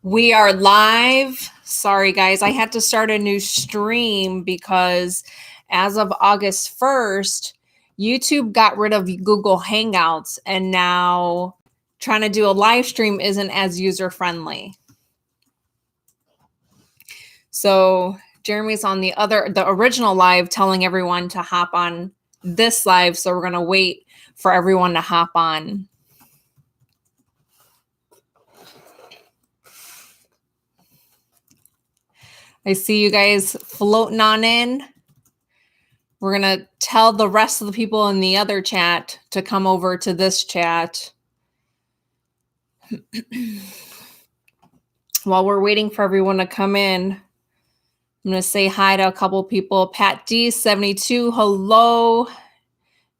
We are live. Sorry, guys. I had to start a new stream because as of August 1st, YouTube got rid of Google Hangouts, and now trying to do a live stream isn't as user-friendly. So Jeremy's on the original live telling everyone to hop on this live, so we're going to wait for everyone to hop on. I see you guys floating on in. We're going to tell the rest of the people in the other chat to come over to this chat. While we're waiting for everyone to come in, I'm going to say hi to a couple people. Pat D72, hello.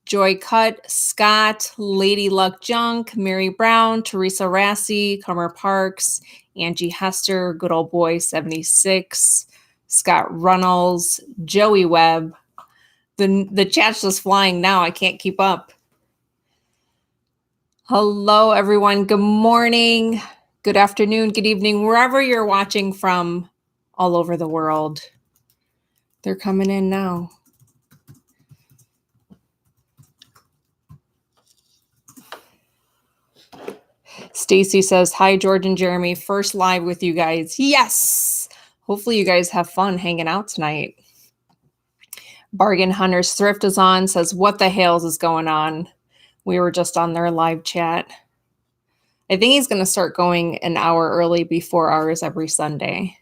Joy Cut, Scott, Lady Luck Junk, Mary Brown, Teresa Rassi, Comer Parks, Angie Hester, Good Old Boy 76, Scott Runnels, Joey Webb. The chat's just flying now. I can't keep up. Hello, everyone. Good morning, good afternoon, good evening, wherever you're watching from all over the world. They're coming in now. Stacy says, hi, George and Jeremy. First live with you guys. Yes. Hopefully you guys have fun hanging out tonight. Bargain Hunters Thrift is on, says, what the Hales is going on? We were just on their live chat. I think he's going to start going an hour early before ours every Sunday.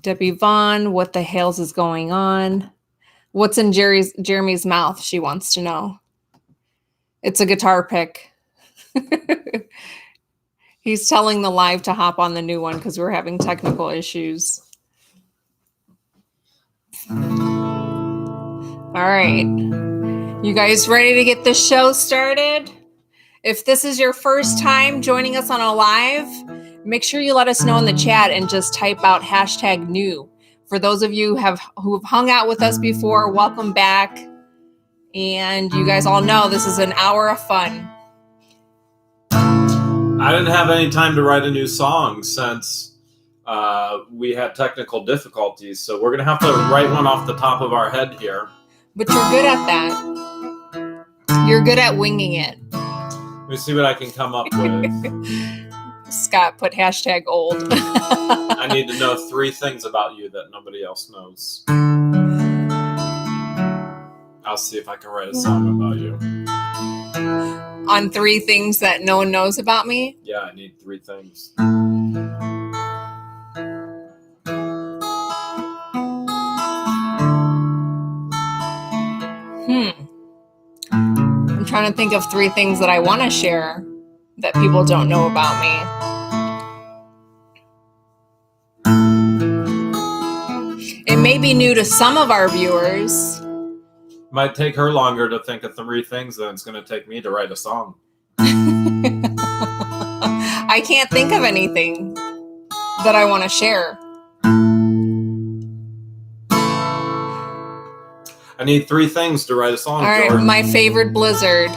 Debbie Vaughn, what the Hales is going on? What's in Jeremy's mouth? She wants to know. It's a guitar pick. He's telling the live to hop on the new one because we're having technical issues. All right. You guys ready to get the show started? If this is your first time joining us on a live, make sure you let us know in the chat and just type out #new. For those of you who have hung out with us before, welcome back. And you guys all know this is an hour of fun. I didn't have any time to write a new song since we had technical difficulties. So we're going to have to write one off the top of our head here. But you're good at that. You're good at winging it. Let me see what I can come up with. Scott put #old. I need to know 3 things about you that nobody else knows. I'll see if I can write a song about you. On 3 things that no one knows about me? Yeah, I need 3 things. I'm trying to think of 3 things that I want to share that people don't know about me. It may be new to some of our viewers. Might take her longer to think of 3 things than it's going to take me to write a song. I can't think of anything that I want to share. I need 3 things to write a song. All right, George. my favorite blizzard.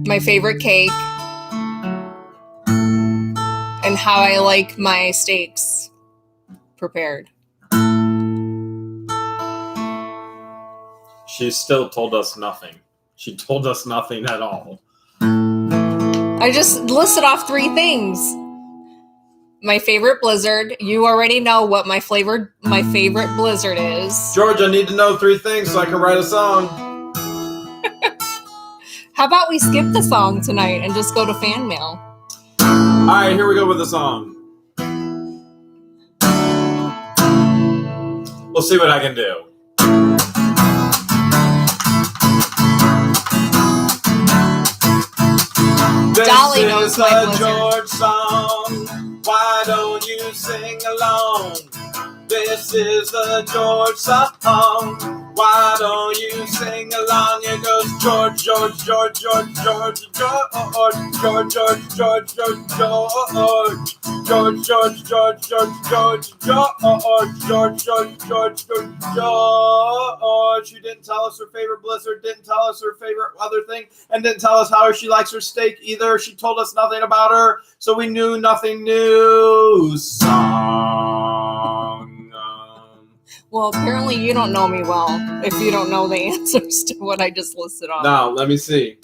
My favorite cake. And how I like my steaks prepared. She still told us nothing. She told us nothing at all. I just listed off 3 things. My favorite blizzard. You already know what my favorite blizzard is. George, I need to know 3 things so I can write a song. How about we skip the song tonight and just go to fan mail? All right, here we go with the song. We'll see what I can do. Dolly This knows is my a blizzard. George song. Why don't you sing along? This is the George song. Why don't you sing along? It goes George, George, George, George, George, George, George, George, George, George, George, George, George, George, George, George, George, George, George, George. She didn't tell us her favorite blizzard, didn't tell us her favorite other thing, and didn't tell us how she likes her steak either. She told us nothing about her, so we knew nothing new. Well, apparently you don't know me well if you don't know the answers to what I just listed off. Now, let me see.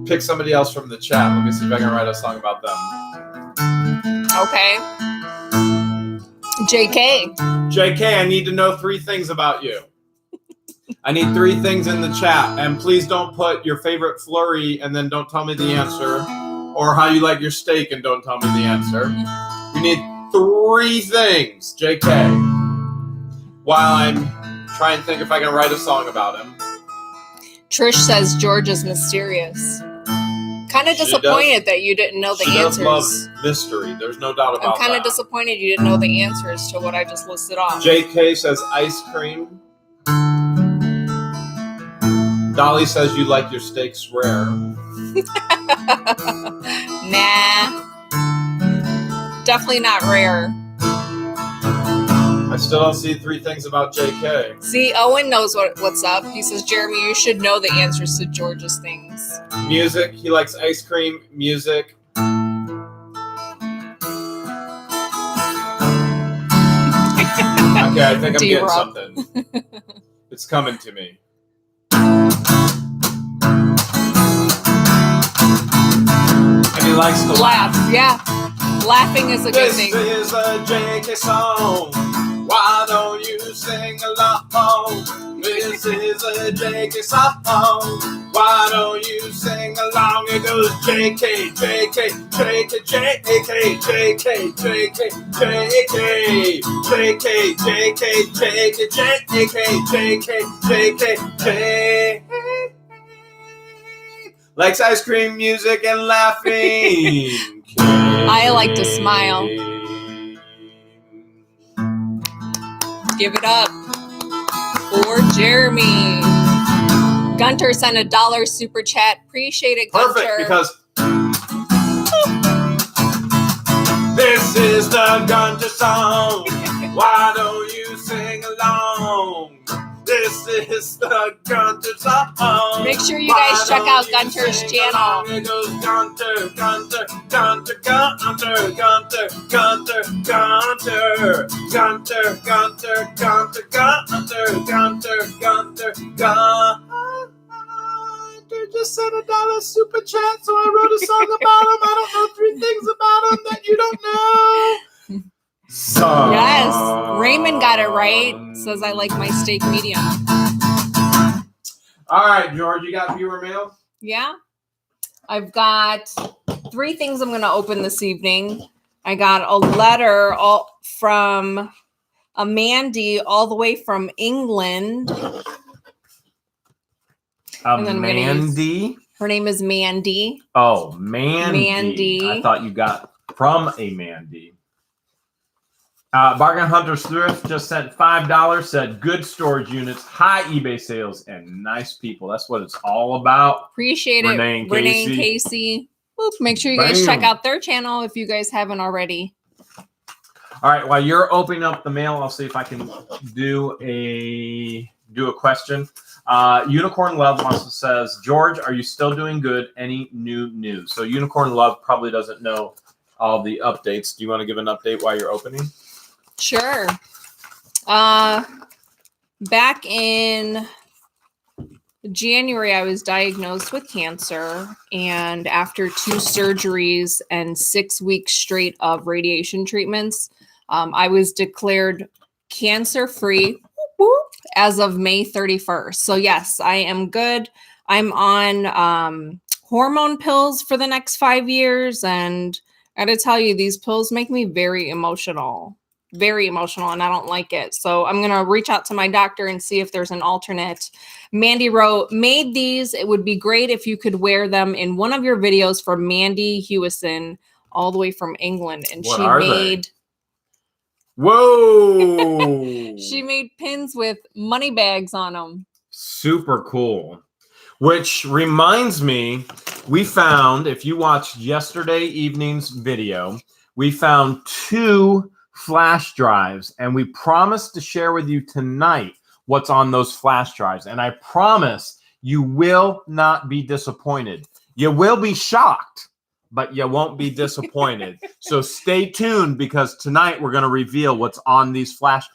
Pick somebody else from the chat. Let me see if I can write a song about them. Okay. JK. JK, I need to know 3 things about you. I need 3 things in the chat. And please don't put your favorite flurry and then don't tell me the answer. Or how you like your steak and don't tell me the answer. We need 3 things, JK. While I'm trying to think if I can write a song about him. Trish says George is mysterious. Kind of disappointed that you didn't know the answers. She does love mystery. There's no doubt about that. I'm kind of disappointed you didn't know the answers to what I just listed off. JK says ice cream. Dolly says you like your steaks rare. Nah. Definitely not rare. I still don't see 3 things about JK. See, Owen knows what's up. He says, Jeremy, you should know the answers to George's things. Music. He likes ice cream. Music. Okay, I think I'm getting something. It's coming to me. And he likes to laugh. Yeah. Laughing is a good thing. This is a JK song. Why don't you sing along? This is a JK song. Why don't you sing along? It goes JK, JK, JK, JK, JK, JK, JK, JK, JK, JK, JK, JK, JK, likes ice cream, music, and laughing. I like to smile. Give it up for Jeremy. Gunter sent $1 super chat. Appreciate it, Gunter. Perfect, because this is the Gunter song. Why don't you sing along? This is the Gunter song. Make sure you guys check out Gunter's channel. It goes Gunter, Gunter, Gunter, Gunter, Gunter, Gunter, Gunter, Gunter, Gunter, Gunter, Gunter, Gunter, Gunter, Gunter. Just sent $1 super chat, so I wrote a song about him. I don't know 3 things about him that you don't know. So, yes, Raymond got it right. Says I like my steak medium. All right, George, you got viewer mail? Yeah. I've got 3 things I'm going to open this evening. I got a letter from a Mandy all the way from England. Mandy? Her name is Mandy. Oh, Mandy. Mandy. I thought you got from a Mandy. Bargain Hunters Thrift just sent $5, said good storage units, high eBay sales, and nice people. That's what it's all about. Appreciate it. Renee and Casey. Oop, make sure you guys check out their channel if you guys haven't already. All right, while you're opening up the mail, I'll see if I can do a question. Unicorn Love says, George, are you still doing good? Any new news? So Unicorn Love probably doesn't know all the updates. Do you want to give an update while you're opening? Sure. Back in January, I was diagnosed with cancer, and after 2 surgeries and 6 weeks straight of radiation treatments, I was declared cancer-free as of May 31st. So yes, I am good. I'm on hormone pills for the next 5 years, and I gotta tell you, these pills make me very emotional, and I don't like it. So I'm gonna reach out to my doctor and see if there's an alternate. Mandy wrote, made these. It would be great if you could wear them in one of your videos for Mandy Hewison, all the way from England. And what she are made they? Whoa! She made pins coins with money bags on them. Super cool. Which reminds me, we found, if you watched yesterday evening's video, we found 2 flash drives, and we promised to share with you tonight what's on those flash drives. And I promise you will not be disappointed. You will be shocked, but you won't be disappointed. So stay tuned, because tonight we're going to reveal what's on these flash.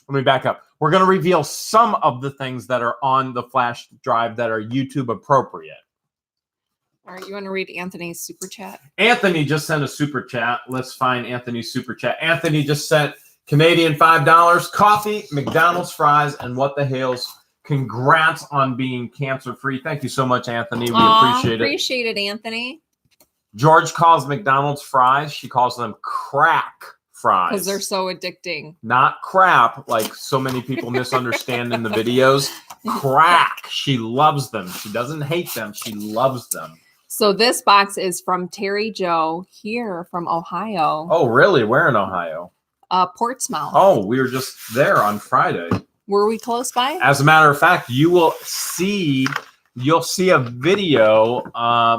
Let me back up. We're going to reveal some of the things that are on the flash drive that are YouTube appropriate. All right, you want to read Anthony's super chat? Anthony just sent a super chat. Let's find Anthony's super chat. Anthony just sent Canadian $5, coffee, McDonald's fries, and what the Hales. Congrats on being cancer-free. Thank you so much, Anthony. We appreciate it. Appreciate it, Anthony. George calls McDonald's fries. She calls them crack fries. Because they're so addicting. Not crap, like so many people misunderstand in the videos. Crack. She loves them. She doesn't hate them. She loves them. So this box is from Terry Joe here from Ohio. Oh, really? Where in Ohio? Portsmouth. Oh, we were just there on Friday. Were we close by? As a matter of fact, you'll see a video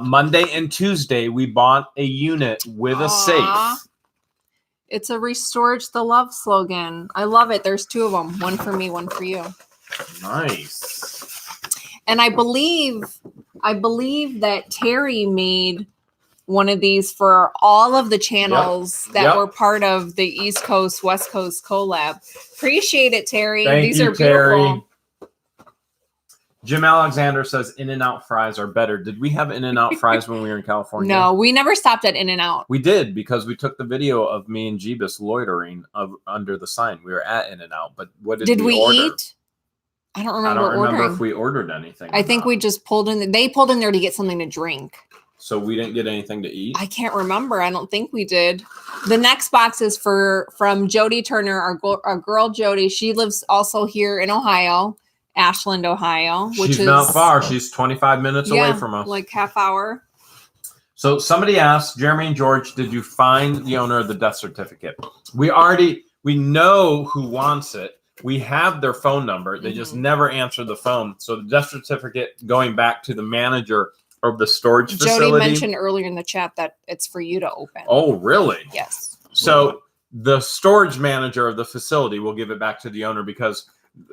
Monday and Tuesday. We bought a unit with a safe. It's a Restorage the Love slogan. I love it. There's 2 of them. One for me, one for you. Nice. And I believe that Terry made one of these for all of the channels that were part of the East Coast, West Coast collab. Appreciate it, Terry. These are beautiful. Terry. Jim Alexander says In-N-Out fries are better. Did we have In-N-Out fries when we were in California? No, we never stopped at In-N-Out. We did, because we took the video of me and Jeebus loitering under the sign. We were at In-N-Out, but what did we order? Eat? I don't remember if we ordered anything. I think we just pulled in. They pulled in there to get something to drink. So we didn't get anything to eat? I can't remember. I don't think we did. The next box is from Jody Turner, our girl Jody. She lives also here in Ohio. Ashland, Ohio, which she's is not far. She's 25 minutes away from us. Like half hour. So somebody asked, Jeremy and George, did you find the owner of the death certificate? We know who wants it. We have their phone number. They just never answer the phone. So the death certificate going back to the manager of the storage facility. Jody mentioned earlier in the chat that it's for you to open. Oh, really? Yes. So the storage manager of the facility will give it back to the owner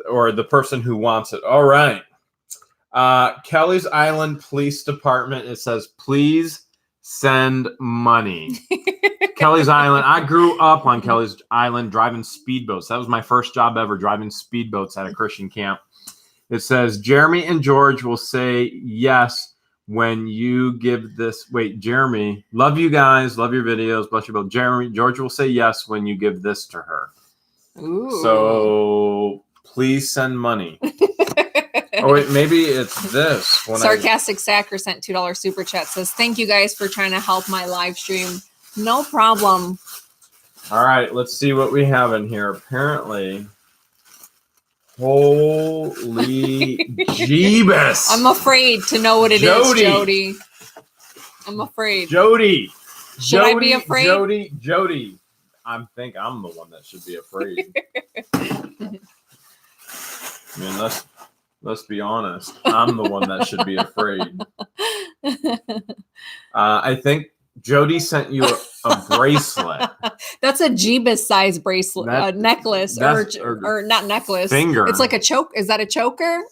or the person who wants it. All right. Kelly's Island Police Department, it says, please send money. Kelly's Island. I grew up on Kelly's Island driving speedboats. That was my first job ever, driving speedboats at a Christian camp. It says, Jeremy and George will say yes when you give this. Wait, Jeremy, love you guys. Love your videos. Bless you both. George will say yes when you give this to her. Ooh. So please send money. Oh, wait, maybe it's this. Sarcastic Sacker sent $2 super chat. Says, thank you guys for trying to help my live stream. No problem. All right, let's see what we have in here. Apparently, holy Jeebus. I'm afraid to know what it is, Jody. I'm afraid. Jody. Should I be afraid? Jody. I think I'm the one that should be afraid. I mean, let's be honest. I'm the one that should be afraid. I think Jody sent you a bracelet. That's a Jeebus size bracelet, necklace, or not necklace. Finger. It's like a choke. Is that a choker?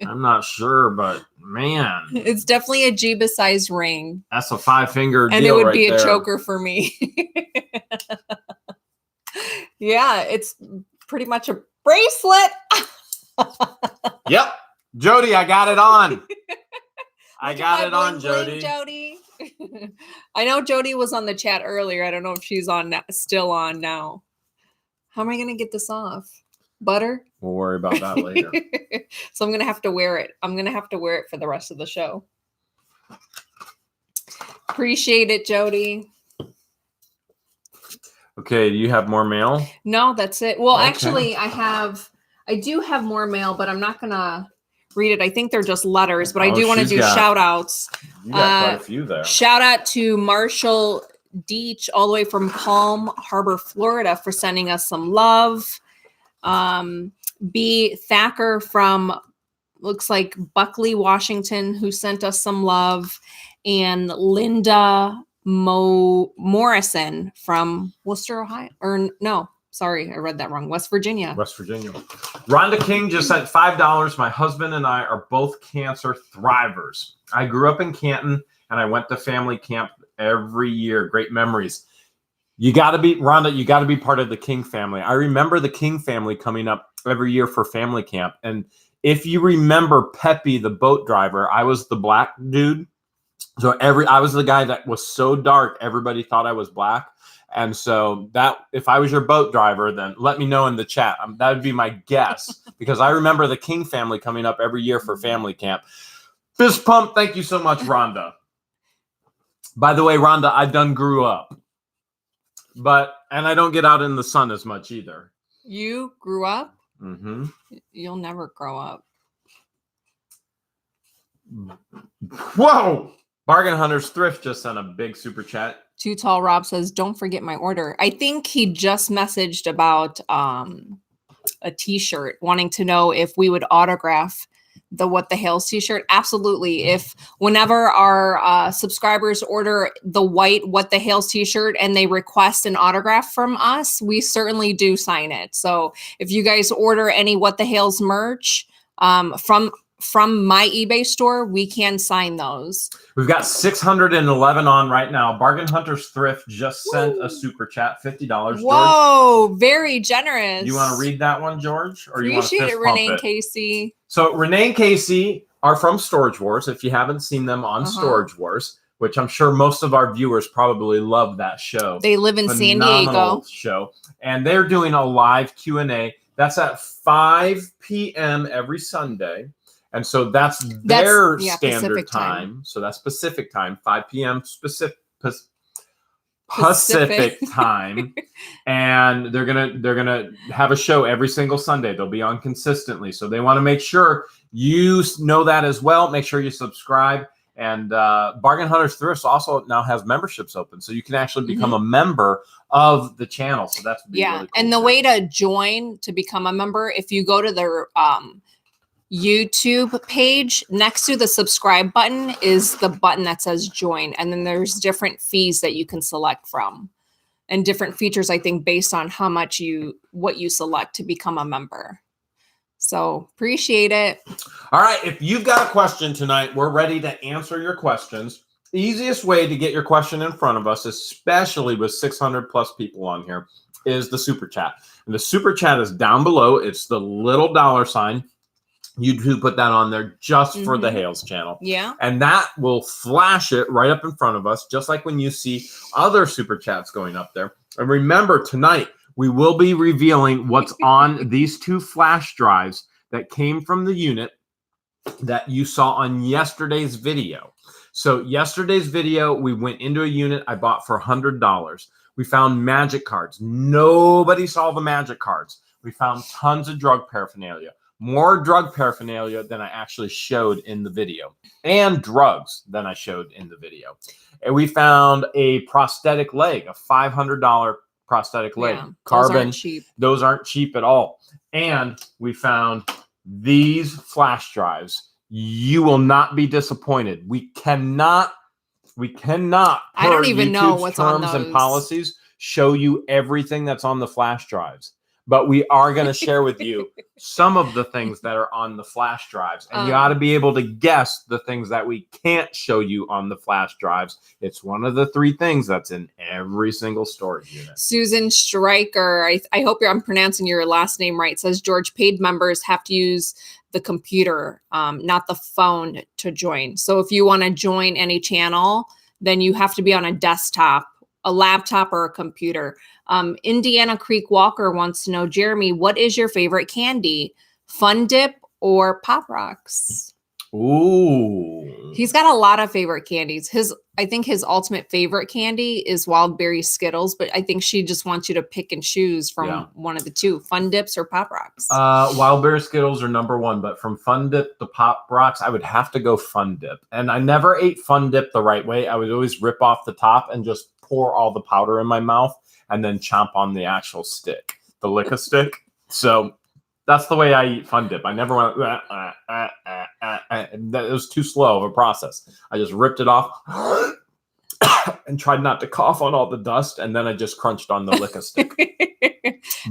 I'm not sure, but man, it's definitely a Jeebus size ring. That's a 5-finger deal, and it would right be a there. choker for me. Yeah, it's pretty much a bracelet. Yep, Jody, I got it on. I got it on, Jody. Jody. I know Jody was on the chat earlier. I don't know if she's still on now. How am I going to get this off? Butter? We'll worry about that later. So I'm going to have to wear it. I'm going to have to wear it for the rest of the show. Appreciate it, Jody. Okay, do you have more mail? No, that's it. Well, actually, I do have more mail, but I'm not going to read it. I think they're just letters, but I do want to do shout outs. You got quite a few there. Shout out to Marshall Deach all the way from Palm Harbor, Florida for sending us some love. B, Thacker from, looks like Buckley, Washington, who sent us some love. And Linda Morrison from Wooster, Ohio. Or no, sorry, I read that wrong. West Virginia. West Virginia. Rhonda King just sent $5. My husband and I are both cancer thrivers. I grew up in Canton and I went to family camp every year. Great memories. You got to be, Rhonda, you got to be part of the King family. I remember the King family coming up every year for family camp. And if you remember Peppy, the boat driver, I was the black dude. So I was the guy that was so dark, everybody thought I was black. And so that, if I was your boat driver, then let me know in the chat. That would be my guess, because I remember the King family coming up every year for family camp. Fist pump. Thank you so much, Rhonda. By the way, Rhonda, I done grew up. And I don't get out in the sun as much either. You grew up? Mm-hmm. You'll never grow up. Whoa! Bargain Hunters Thrift just sent a big super chat. Too Tall Rob says, don't forget my order. I think he just messaged about a t-shirt, wanting to know if we would autograph the What the Hales t-shirt. Absolutely. If whenever our subscribers order the white What the Hales t-shirt and they request an autograph from us, we certainly do sign it. So if you guys order any What the Hales merch from my eBay store, we can sign those. We've got 611 on right now. Bargain Hunters Thrift just sent a super chat, $50. Whoa, George, very generous. you want to read that one, George? Or Appreciate you want to it, Renee and Casey. So Renee and Casey are from Storage Wars. If you haven't seen them on Storage Wars, which I'm sure most of our viewers probably love that show. They live in San Phenomenal Diego. Show. And they're doing a live Q&A. That's at 5 p.m. every Sunday. And so that's their standard time. So that's Pacific time, 5 p.m. Pacific time. And they're gonna have a show every single Sunday. They'll be on consistently. So they want to make sure you know that as well. Make sure you subscribe. And Bargain Hunters Thrift also now has memberships open, so you can actually become a member of the channel. So that's really cool. And the way to join to become a member, if you go to their YouTube page, next to the subscribe button is the button that says join. And then there's different fees that you can select from and different features, I think, based on how much what you select to become a member. So appreciate it. All right. If you've got a question tonight, we're ready to answer your questions. The easiest way to get your question in front of us, especially with 600 plus people on here, is the super chat. And the super chat is down below. It's the little $sign. YouTube put that on there just for the Hales channel. Yeah. And that will flash it right up in front of us, just like when you see other super chats going up there. And remember, tonight, we will be revealing what's on these 2 flash drives that came from the unit that you saw on yesterday's video. So yesterday's video, we went into a unit I bought for $100. We found magic cards. Nobody saw the magic cards. We found tons of drug paraphernalia. More drug paraphernalia than I actually showed in the video, and drugs than I showed in the video. And we found a prosthetic leg, a $500 prosthetic leg. Carbon. Those aren't cheap. Those aren't cheap at all. And we found these flash drives. You will not be disappointed. We cannot, I don't even know what's on terms those. And policies show you everything that's on the flash drives. But we are going to share with you some of the things that are on the flash drives. And you ought to be able to guess the things that we can't show you on the flash drives. It's one of the 3 things that's in every single storage unit. Susan Stryker, I hope I'm pronouncing your last name right, says, George, paid members have to use the computer, not the phone, to join. So if you want to join any channel, then you have to be on a desktop, a laptop, or a computer. Indiana Creek Walker wants to know, Jeremy, what is your favorite candy? Fun Dip or Pop Rocks? Ooh. He's got a lot of favorite candies. I think his ultimate favorite candy is Wild Berry Skittles, but I think she just wants you to pick and choose from one of the 2, Fun Dips or Pop Rocks. Wild Berry Skittles are number 1, but from Fun Dip to Pop Rocks, I would have to go Fun Dip. And I never ate Fun Dip the right way. I would always rip off the top and just pour all the powder in my mouth and then chomp on the actual stick, the lick-a-stick. So that's the way I eat Fun Dip. I never went, it was too slow of a process. I just ripped it off and tried not to cough on all the dust. And then I just crunched on the Lick-a-Stick.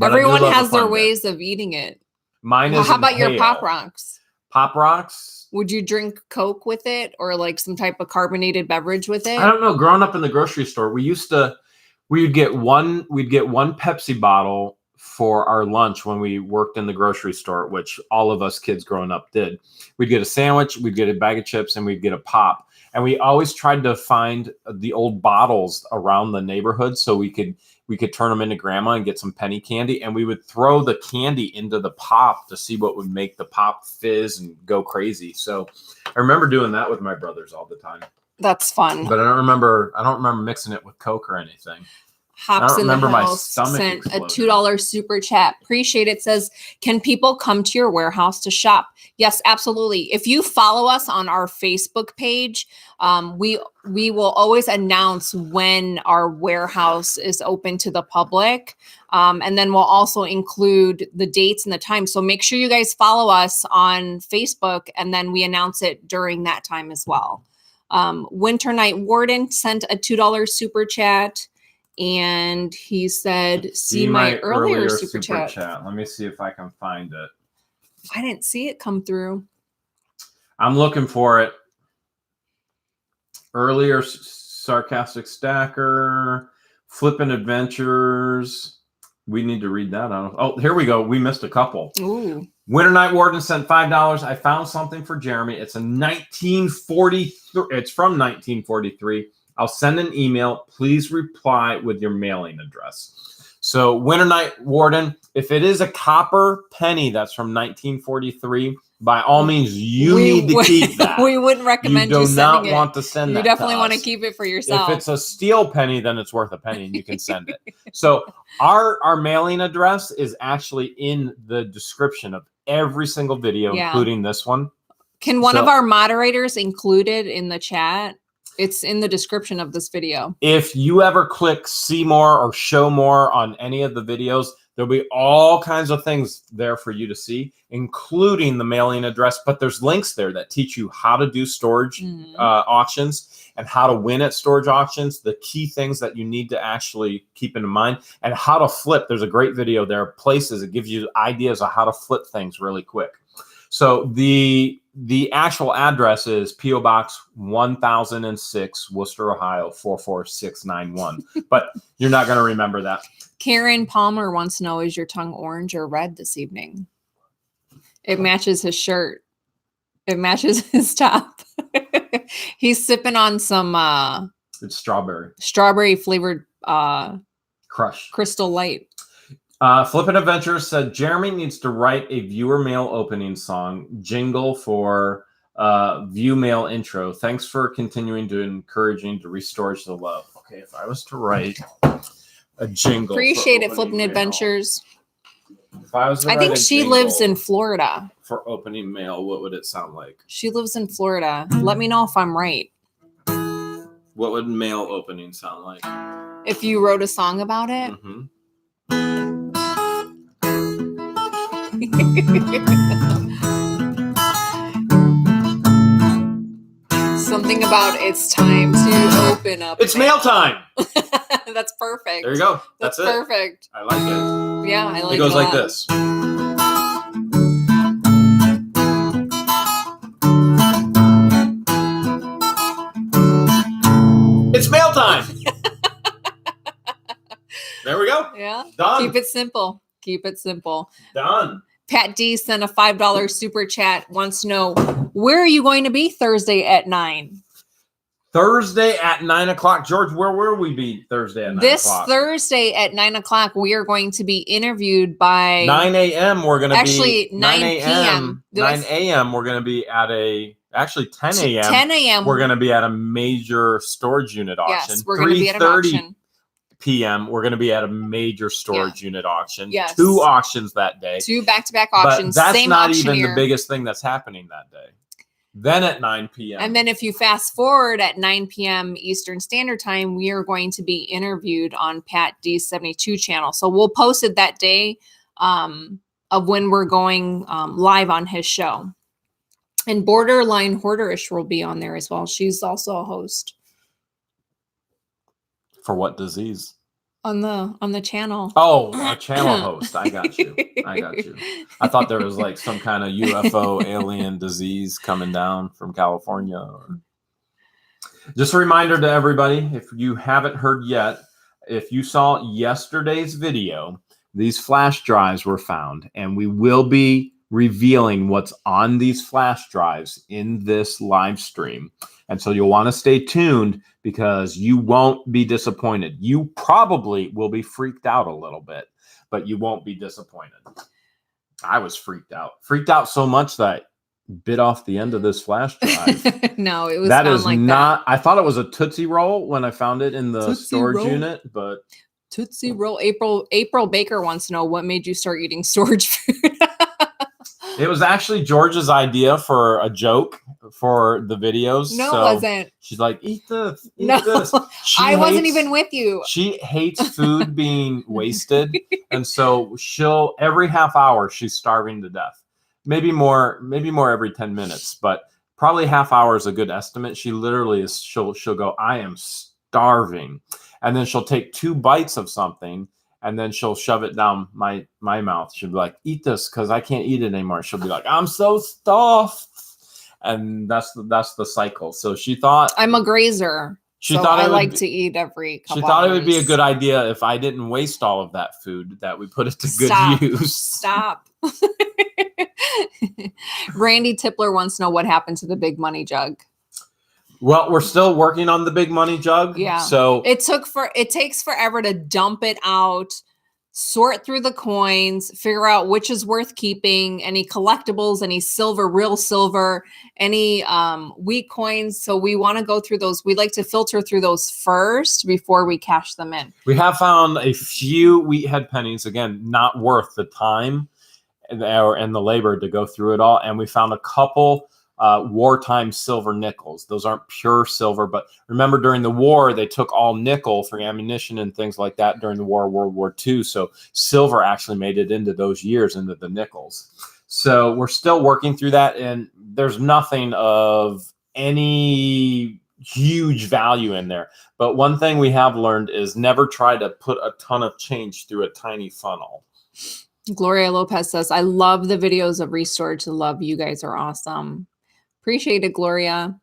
Everyone has their ways of eating it. Mine is. How about your Pop Rocks? Pop Rocks? Would you drink Coke with it or like some type of carbonated beverage with it? I don't know. Growing up in the grocery store, we'd get one Pepsi bottle for our lunch when we worked in the grocery store, which all of us kids growing up did. We'd get a sandwich, we'd get a bag of chips, and we'd get a pop. And we always tried to find the old bottles around the neighborhood so we could turn them into grandma and get some penny candy. And we would throw the candy into the pop to see what would make the pop fizz and go crazy. So I remember doing that with my brothers all the time. That's fun. But I don't remember mixing it with Coke or anything. Hops in the House sent a $2 super chat. Appreciate it. Says, can people come to your warehouse to shop? Yes, absolutely. If you follow us on our Facebook page, we will always announce when our warehouse is open to the public. And then we'll also include the dates and the time. So make sure you guys follow us on Facebook, and then we announce it during that time as well. Winter Night Warden sent a $2 super chat. And he said, see my earlier super chat. Let me see if I can find it. I didn't see it come through. I'm looking for it. Earlier sarcastic stacker, flippin' adventures. We need to read that out. Oh, here we go. We missed a couple. Ooh. Winter Night Warden sent $5. I found something for Jeremy. It's a 1943. It's from 1943. I'll send an email. Please reply with your mailing address. So Winter Night Warden, if it is a copper penny that's from 1943, by all means, you need to keep that. We wouldn't recommend you sending it. You do not want to send that. You definitely want to keep it for yourself. If it's a steel penny, then it's worth a penny and you can send it. So our mailing address is actually in the description of every single video, including this one. Can one of our moderators include it in the chat? It's in the description of this video. If you ever click see more or show more on any of the videos, there'll be all kinds of things there for you to see, including the mailing address. But there's links there that teach you how to do storage auctions and how to win at storage auctions, the key things that you need to actually keep in mind, and how to flip. There's a great video there, places that gives you ideas of how to flip things really quick. So the actual address is P.O. Box 1006, Wooster, Ohio, 44691. But you're not going to remember that. Karen Palmer wants to know, is your tongue orange or red this evening? It matches his shirt. It matches his top. He's sipping on some it's strawberry flavored Crush Crystal Light. Flippin' Adventures said Jeremy needs to write a viewer mail opening song jingle for view mail intro. Thanks for continuing to encouraging to restore the love. Okay, if I was to write a jingle, appreciate it, Flippin' Adventures. If I was to I think she lives in Florida. For opening mail, what would it sound like? She lives in Florida. Let me know if I'm right. What would mail opening sound like? If you wrote a song about it. Mm-hmm. Something about it's time to open up. It's mail time. That's perfect. There you go. That's perfect. I like it. Yeah, I like it. It goes like this. It's mail time. There we go. Yeah. Done. Keep it simple. Keep it simple. Done. Pat D sent a $5 super chat. Wants to know, where are you going to be Thursday at 9? Thursday at 9 o'clock. George, where will we be Thursday at 9 this o'clock? This Thursday at 9 o'clock, we are going to be interviewed by 9 a.m. We're going to be 9 p.m. 9 a.m. We're going to be at actually 10 a.m. 10 a.m. We're going to be at a major storage unit auction. Yes, we're going to be at an auction. p.m. We're going to be at a major storage unit auction. Yes. 2 auctions that day. 2 back-to-back auctions. But that's same not auctioneer. even the biggest thing that's happening that day. Then at 9 p.m. And then if you fast forward at 9 p.m. Eastern Standard Time, we are going to be interviewed on Pat D's 72 channel. So we'll post it that day. of when we're going live on his show. And Borderline Hoarderish will be on there as well. She's also a host. For what disease? On the channel. Oh, a channel host. I got you. I thought there was like some kind of UFO alien disease coming down from California. Just a reminder to everybody, if you haven't heard yet, if you saw yesterday's video, these flash drives were found, and we will be revealing what's on these flash drives in this live stream. And so you'll want to stay tuned because you won't be disappointed. You probably will be freaked out a little bit, but you won't be disappointed. I was freaked out so much that I bit off the end of this flash drive. No, it was that is like not. that. I thought it was a Tootsie Roll when I found it in the Tootsie storage Roll. unit, but Tootsie Roll. April Baker wants to know what made you start eating storage food. It was actually George's idea for a joke for the videos. No, so it wasn't. She's like, eat this, eat No, this. I wasn't even with you. She hates food being wasted. And so she'll, every half hour, she's starving to death. Maybe more every 10 minutes, but probably half hour is a good estimate. She literally is, she'll go, I am starving. And then she'll take 2 bites of something, and then she'll shove it down my mouth. She'll be like, eat this because I can't eat it anymore. She'll be like, I'm so stuffed. And that's the cycle. So she thought, I'm a grazer. She so thought I like to eat every couple hours. It would be a good idea if I didn't waste all of that food, that we put it to good use. Stop. Randy Tippler wants to know what happened to the big money jug. Well, we're still working on the big money jug. Yeah. So it takes forever to dump it out, sort through the coins, figure out which is worth keeping, any collectibles, any silver, real silver, any weak coins. So we want to go through those. We like to filter through those first before we cash them in. We have found a few wheat head pennies, again, not worth the time and the labor to go through it all. And we found a couple wartime silver nickels. Those aren't pure silver, but remember during the war, they took all nickel for ammunition and things like that during the war, World War II. So silver actually made it into those years, into the nickels. So we're still working through that, and there's nothing of any huge value in there. But one thing we have learned is never try to put a ton of change through a tiny funnel. Gloria Lopez says, I love the videos of Restore to Love. You guys are awesome. Appreciate it, Gloria.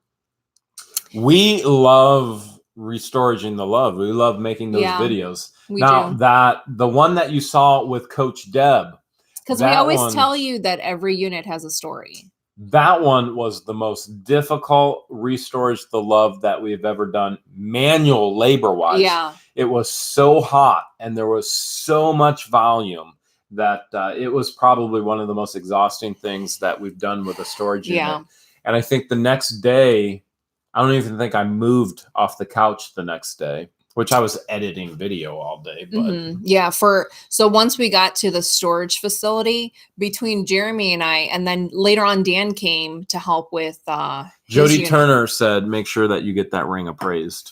We love restoring the love. We love making those videos. Now, the one that you saw with Coach Deb. Because we always tell you that every unit has a story. That one was the most difficult Restores the Love that we've ever done, manual labor-wise. Yeah. It was so hot, and there was so much volume that it was probably one of the most exhausting things that we've done with a storage unit. Yeah. And I think the next day, I don't even think I moved off the couch the next day, which I was editing video all day. But yeah, so once we got to the storage facility, between Jeremy and I, and then later on Dan came to help with Jody Turner said, make sure that you get that ring appraised.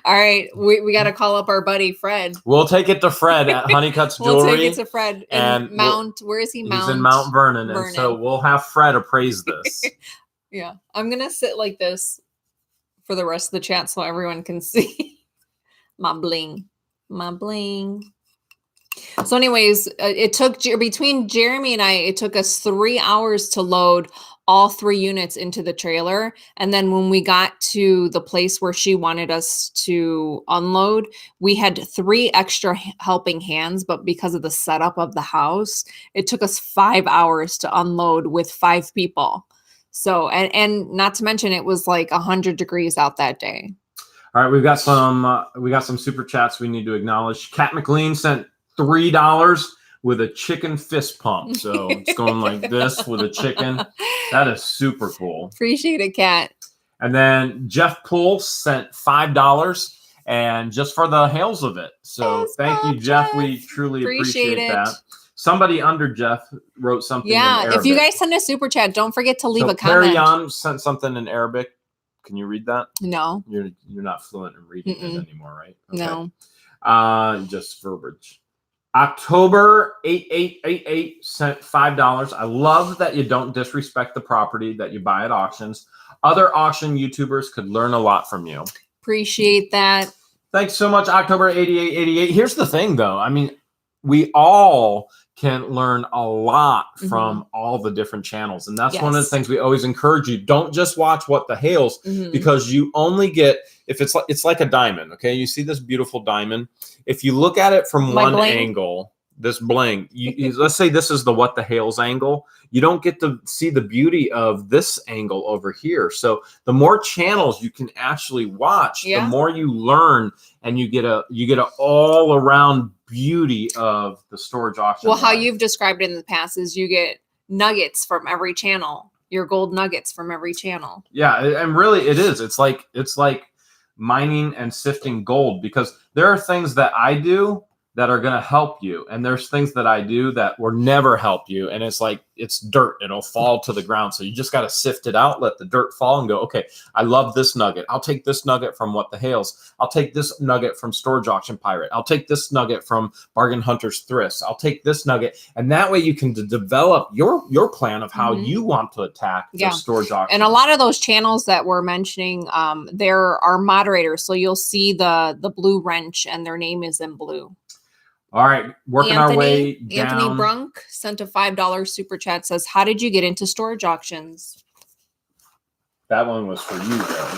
All right, we got to call up our buddy Fred. We'll take it to Fred at Honeycutt's Jewelry. We'll take it to Fred in where is he? He's in Mount Vernon, and so we'll have Fred appraise this. Yeah, I'm gonna sit like this for the rest of the chat so everyone can see my bling. So anyways, it took between Jeremy and I, it took us 3 hours to load all 3 units into the trailer. And then when we got to the place where she wanted us to unload, we had 3 extra helping hands, but because of the setup of the house, it took us 5 hours to unload with 5 people. So, and not to mention it was like 100 degrees out that day. All right, we got some super chats we need to acknowledge. Kat McLean sent $3 with a chicken fist pump. So it's going like this with a chicken. That is super cool. Appreciate it, Kat. And then Jeff Poole sent $5 and just for the Hales of it. So thank you, Jeff. We truly appreciate that. Somebody under Jeff wrote something in Arabic. If you guys send a super chat, don't forget to leave a comment. Perion sent something in Arabic. Can you read that? No. You're not fluent in reading it anymore, right? Okay. No. Just verbiage. October 8888 sent $5. I love that you don't disrespect the property that you buy at auctions. Other auction YouTubers could learn a lot from you. Appreciate that. Thanks so much, October 8888. Here's the thing, though. I mean, we all can learn a lot from all the different channels. And that's one of the things we always encourage you. Don't just watch what the Hales, because you only get, if it's like a diamond, okay? You see this beautiful diamond. If you look at it from one angle, this bling, let's say this is the what the Hales angle, you don't get to see the beauty of this angle over here. So the more channels you can actually watch, the more you learn, and you get a all around beauty of the storage auction. Well, how you've described it in the past is you get nuggets from every channel, your gold nuggets from every channel. Yeah, and really it is. It's like mining and sifting gold, because there are things that I do that are going to help you, and there's things that I do that will never help you, and it's like it's dirt. It'll fall to the ground, so you just got to sift it out, let the dirt fall, and go, okay, I love this nugget. I'll take this nugget from what the Hales. I'll take this nugget from Storage Auction Pirate. I'll take this nugget from Bargain Hunters Thrifts. I'll take this nugget, and that way you can develop your plan of how you want to attack the storage auction. And a lot of those channels that we're mentioning, there are moderators, so you'll see the blue wrench, and their name is in blue. All right, working our way down. Anthony Brunk sent a $5 super chat, says, how did you get into storage auctions? That one was for you, though.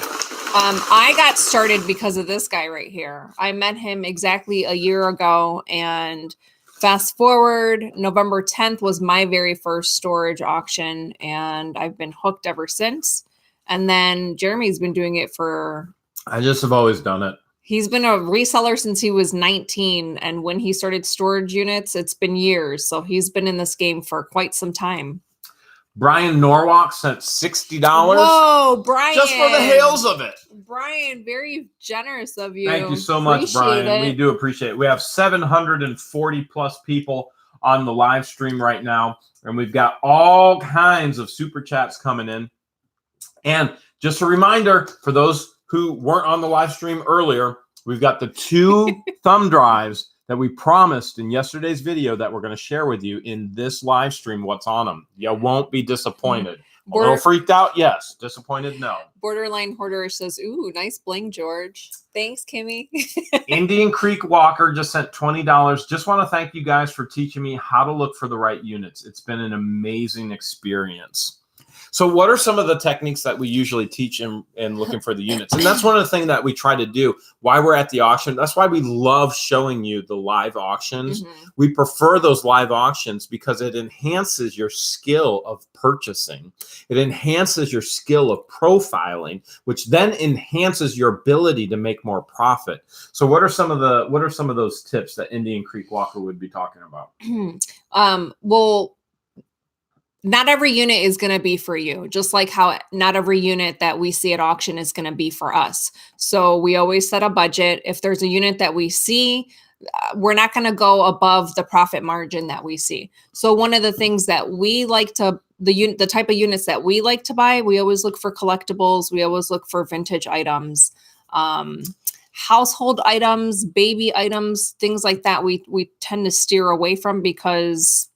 I got started because of this guy right here. I met him exactly a year ago, and fast forward, November 10th was my very first storage auction, and I've been hooked ever since. And then Jeremy's been doing it for... I just have always done it. He's been a reseller since he was 19. And when he started storage units, it's been years. So he's been in this game for quite some time. Brian Norwalk sent $60. Whoa, Brian. Just for the Hales of it. Brian, very generous of you. Thank you so much, Brian. We do appreciate it. We have 740 plus people on the live stream right now. And we've got all kinds of super chats coming in. And just a reminder for those who weren't on the live stream earlier, we've got the 2 thumb drives that we promised in yesterday's video that we're going to share with you in this live stream. What's on them? You won't be disappointed. A little freaked out? Yes. Disappointed? No. Borderline Hoarder says, ooh, nice bling, George. Thanks, Kimmy. Indian Creek Walker just sent $20. Just want to thank you guys for teaching me how to look for the right units. It's been an amazing experience. So what are some of the techniques that we usually teach in looking for the units? And that's one of the things that we try to do while we're at the auction. That's why we love showing you the live auctions. We prefer those live auctions because it enhances your skill of purchasing. It enhances your skill of profiling, which then enhances your ability to make more profit. So what are some of those tips that Indian Creek Walker would be talking about? Well, not every unit is going to be for you, just like how not every unit that we see at auction is going to be for us. So we always set a budget. If there's a unit that we see, we're not going to go above the profit margin that we see. So one of the things that we like to, the type of units that we like to buy, we always look for collectibles. We always look for vintage items, household items, baby items, things like that. We tend to steer away from because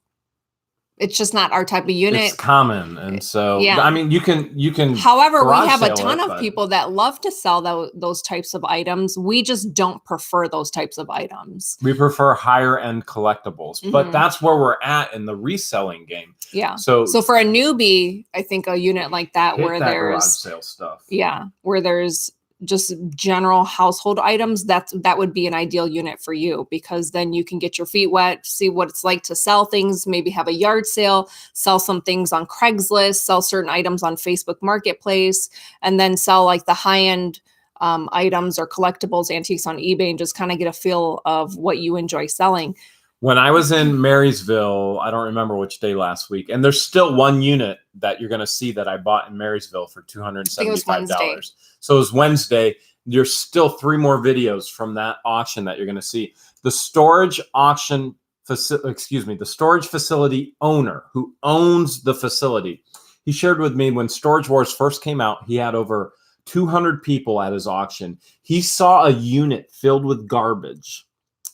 it's just not our type of unit. It's common. And so, I mean, you can. However, we have a ton of people that love to sell those types of items. We just don't prefer those types of items. We prefer higher end collectibles, but that's where we're at in the reselling game. Yeah. So for a newbie, I think a unit like that where there's garage sale stuff. Yeah. Where there's just general household items, that would be an ideal unit for you, because then you can get your feet wet, see what it's like to sell things, maybe have a yard sale, sell some things on Craigslist, sell certain items on Facebook Marketplace, and then sell like the high-end items or collectibles, antiques on eBay, and just kind of get a feel of what you enjoy selling. When I was in Marysville, I don't remember which day last week, and there's still one unit that you're going to see that I bought in Marysville for $275. So it was Wednesday. There's still 3 more videos from that auction that you're going to see. The storage auction the storage facility owner who owns the facility, he shared with me when Storage Wars first came out, he had over 200 people at his auction. He saw a unit filled with garbage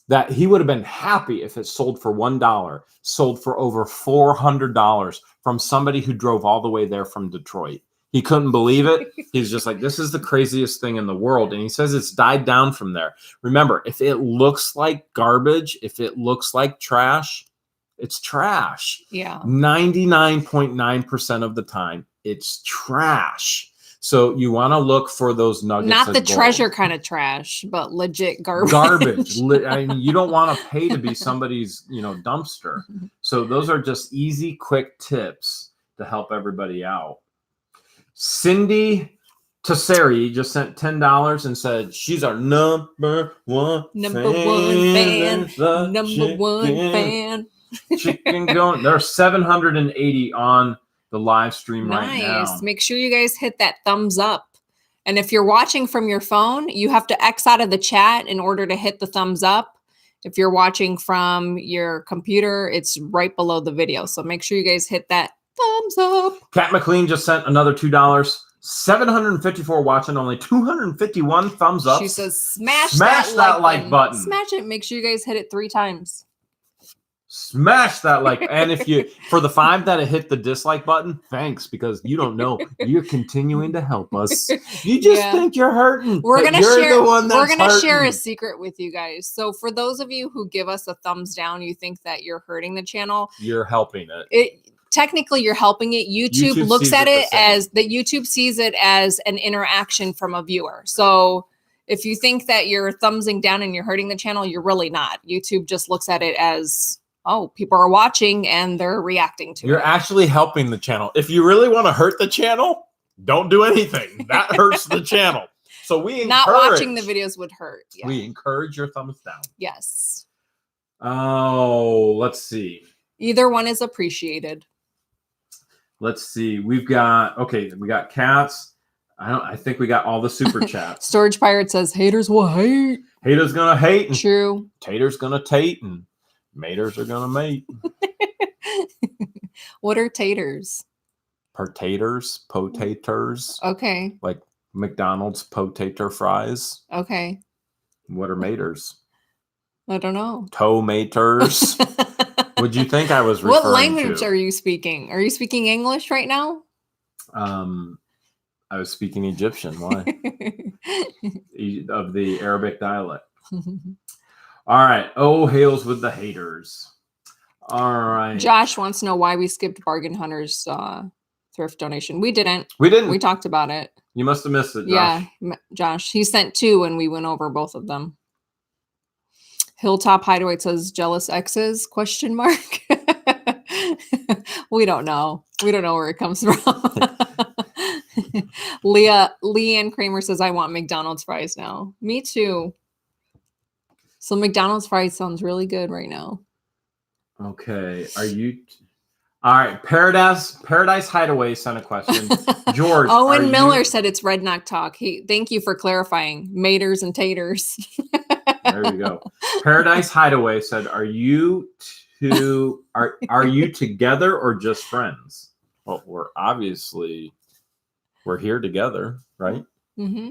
that he would have been happy if it sold for $1, sold for over $400 from somebody who drove all the way there from Detroit. He couldn't believe it. He's just like, this is the craziest thing in the world. And he says it's died down from there. Remember, if it looks like garbage, if it looks like trash, it's trash. Yeah. 99.9% of the time, it's trash. So you want to look for those nuggets. Not the gold. treasure kind of trash, but legit garbage. Garbage. I mean, you don't want to pay to be somebody's, dumpster. So those are just easy, quick tips to help everybody out. Cindy Tesseri just sent $10 and said she's our number one fan. Chicken going. There are 780 on the live stream right now. Nice. Make sure you guys hit that thumbs up. And if you're watching from your phone, you have to X out of the chat in order to hit the thumbs up. If you're watching from your computer, it's right below the video. So make sure you guys hit that thumbs up. Kat McLean just sent another $2. 754 watching, only 251 thumbs up. She says, smash that like button. Smash it. Make sure you guys hit it 3 times. Smash that like. And if you, for the 5 that hit the dislike button, thanks, because you don't know. You're continuing to help us. You just think you're hurting. We're going to share. We're going to share a secret with you guys. So for those of you who give us a thumbs down, you think that you're hurting the channel. You're helping it. Technically, you're helping it. YouTube looks at it as that. YouTube sees it as an interaction from a viewer. So if you think that you're thumbsing down and you're hurting the channel, you're really not. YouTube just looks at it as, oh, people are watching and they're reacting to it. You're actually helping the channel. If you really want to hurt the channel, don't do anything. That hurts the channel. So we encourage. Not watching the videos would hurt. Yeah. We encourage your thumbs down. Yes. Oh, let's see. Either one is appreciated. Let's see. We got cats. I think we got all the super chats. Storage Pirate says haters will hate. Haters gonna hate. True. Taters gonna tate and maters are gonna mate. What are taters? Potatoes. Okay. Like McDonald's potato fries. Okay. What are maters? I don't know. Tomaters. Would you think I was referring to? What language are you speaking? Are you speaking English right now? I was speaking Egyptian. Why? Of the Arabic dialect. All right. Oh, Hales with the haters. All right. Josh wants to know why we skipped Bargain Hunter's thrift donation. We didn't. We didn't. We talked about it. You must have missed it, Josh. Yeah, Josh. He sent 2 and we went over both of them. Hilltop Hideaway says jealous exes ? We don't know. We don't know where it comes from. Leanne Kramer says, I want McDonald's fries now. Me too. So McDonald's fries sounds really good right now. Okay. All right. Paradise Hideaway sent a question. George. Owen Miller said it's Red Knock Talk. Thank you for clarifying. Maters and taters. There you go. Paradise Hideaway said, are you together or just friends? Well, we're here together, right? Mm-hmm.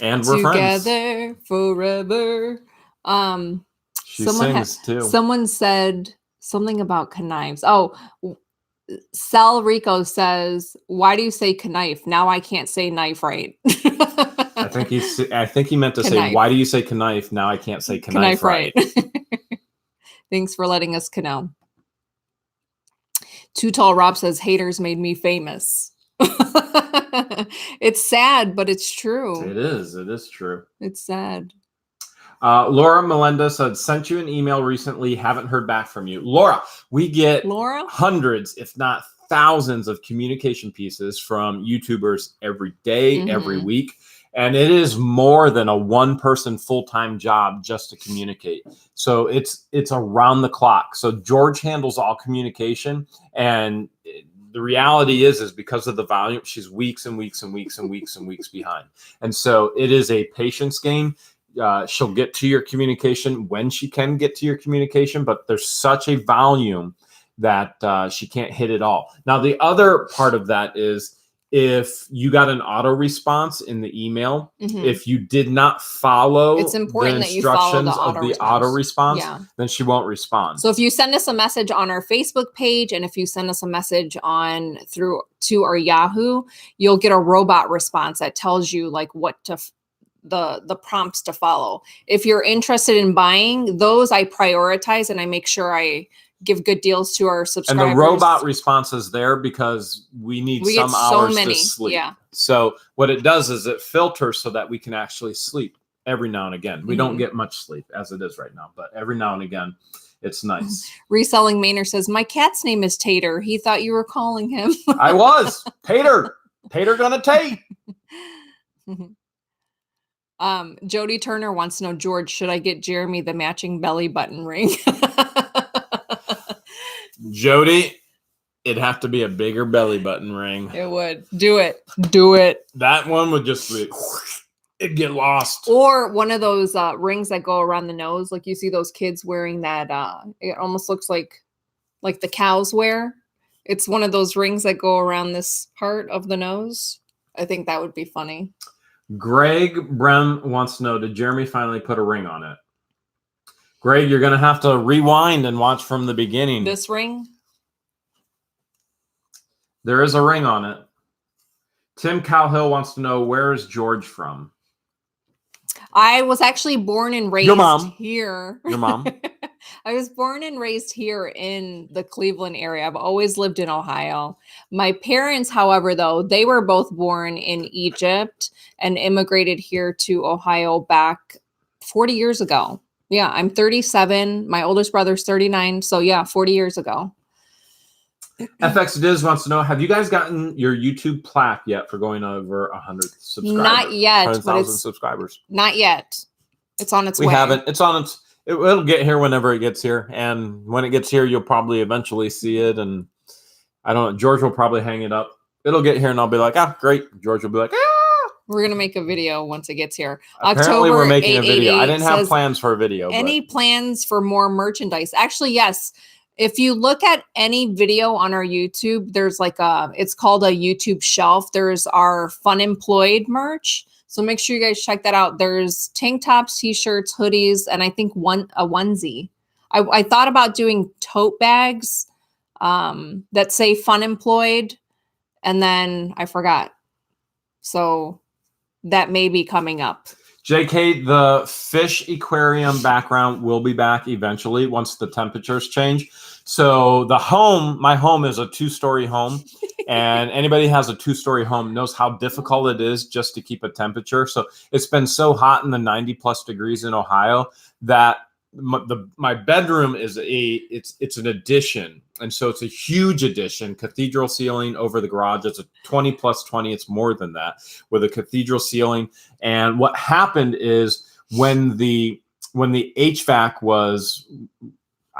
And we're friends. Together forever. She sings too. Someone said something about knives. Oh, Sal Rico says, why do you say knife? Now I can't say knife right. I think he meant to say, why do you say knife? Now I can't say knife right. Thanks for letting us know. Too Tall Rob says, haters made me famous. It's sad, but it's true. It is. It is true. It's sad. Laura Melendez said, sent you an email recently. Haven't heard back from you. Laura, we get hundreds, if not thousands of communication pieces from YouTubers every day, every week. And it is more than a one-person full-time job just to communicate. So it's around the clock. So George handles all communication. And the reality is because of the volume, she's weeks and weeks and weeks and weeks and weeks behind. And so it is a patience game. She'll get to your communication when she can get to your communication, but there's such a volume that she can't hit it all. Now, the other part of that is if you got an auto response in the email, if you did not follow it's important the that you follow instructions of the auto response, then she won't respond. So if you send us a message on our Facebook page, and if you send us a message to our Yahoo, you'll get a robot response that tells you like what to the prompts to follow. If you're interested in buying those, I prioritize and I make sure I give good deals to our subscribers. And the robot response is there because we need some hours to sleep. Yeah. So what it does is it filters so that we can actually sleep every now and again. We don't get much sleep as it is right now, but every now and again, it's nice. Reselling Maynard says, my cat's name is Tater. He thought you were calling him. I was. Tater. Tater gonna Tate. Jody Turner wants to know, George, should I get Jeremy the matching belly button ring? Jody, it'd have to be a bigger belly button ring. It would. Do it. Do it. That one would just be, it'd get lost. Or one of those rings that go around the nose. Like you see those kids wearing that. It almost looks like the cows wear. It's one of those rings that go around this part of the nose. I think that would be funny. Greg Brem wants to know, did Jeremy finally put a ring on it? Greg, you're going to have to rewind and watch from the beginning. This ring? There is a ring on it. Tim Cowhill wants to know, where is George from? I was actually born and raised here. Your mom? I was born and raised here in the Cleveland area. I've always lived in Ohio. My parents, however, though, they were both born in Egypt and immigrated here to Ohio back 40 years ago. Yeah, I'm 37. My oldest brother's 39. So yeah, 40 years ago. FX Diz wants to know, have you guys gotten your YouTube plaque yet for going over 100 subscribers? Not yet. 100,000 subscribers. Not yet. It's on its way. We haven't. It's on its... It'll get here whenever it gets here. And when it gets here, you'll probably eventually see it. And I don't know. George will probably hang it up. It'll get here and I'll be like, great. George will be like, We're going to make a video once it gets here. Apparently we're making a video. I didn't have plans for a video. Any plans for more merchandise? Actually, yes. If you look at any video on our YouTube, there's it's called a YouTube shelf. There's our Fun Employed merch. So make sure you guys check that out. There's tank tops, t-shirts, hoodies, and I think a onesie. I thought about doing tote bags that say Fun Employed, and then I forgot. So that may be coming up. JK, the fish aquarium background will be back eventually once the temperatures change. So my home is a 2-story home, and anybody who has a 2-story home knows how difficult it is just to keep a temperature. So it's been so hot in the 90+ degrees in Ohio that my bedroom is it's an addition. And so it's a huge addition, cathedral ceiling over the garage. It's a 20+20. It's more than that, with a cathedral ceiling. And what happened is when the HVAC was,